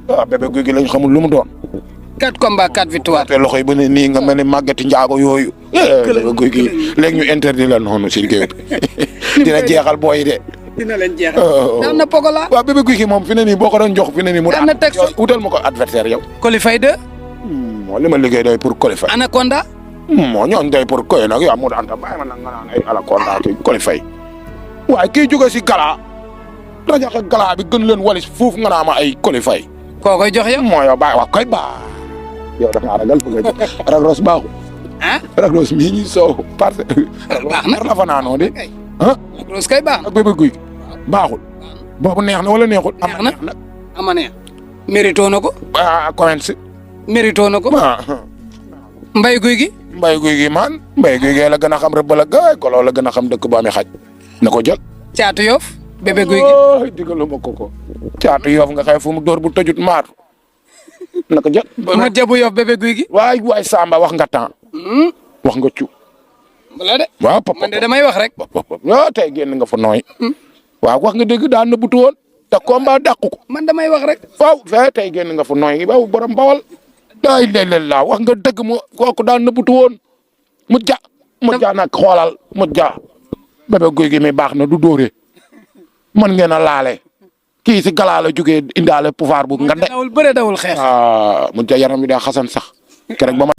waaw bébé guy gi lañ xamul lu mu doon. 4 combats 4 victoires. te loxo yi ba ne nii nga mel ni màggati njaago yooyu. bébé guy gi léegi ñu interdit la noonu si géew bi dina jeexal booy de. dina leen jeexal. daan na Pokola. waaw bébé guy gi moom fi ne nii boo ko doon jox fi ne nii. mu daan na teg yow utal ma ko adversaire yow. Coly Faye 2. moo li ma liggéey doy pour Coly Faye. Anaconda. moo ñooñu doy pour koy nag yow mu daan ta bàyyi ma nag nga naan ay Anaconda ki Coly Faye. waaye kii jóge si gala rajo ak gala bi gën leen walis foofu nga naa ma ay Coly Faye. koo koy jox yow. moo yow bàyyi wax koy baax. yow da ngaa ragal bëgg a jox ragros baaxul. ah ragros mii ñuy soow parce que. baax na la fa naanoo de. ah ragros kay baax na. ak bébé guy baaxul. boobu neex na wala neexul. neex na ama neex. mérito na ko. ah commencé. mérito na ko. mbay guy gi. mbay guy gi man mbay guy gi la gën a xam rëbb la gaay golo la gën a xam dëkk bu amee xaj na ko jël. caatu yoof bébé guy gi. digaluma ko. caatu yoof nga xëy fu mu door bu tëjut maatu na ko jël. ma jabu yoof bébé guy gi. waay Samba wax nga temps. wax nga cu. wala de. waaw papa man de damay wax rek. waaw tey génn nga fa nooy. waaw wax nga dëgg daan na butu woon te combat dàqu ko. man damay wax rek. waaw fee tey génn nga fa nooy waaw borom bawal. daay léeg-léeg laa wax nga dëgg mu kooku daan na butu woon mu ja nag xoolal mu ja. bébé guy gi mi baax na du dóore mën ngeen a laale kii si galaa la jógee indaale pouvoir bu nga de. dawul bëre dawul xeex. mu ja yaram wi daa xasan sax keroog ba ma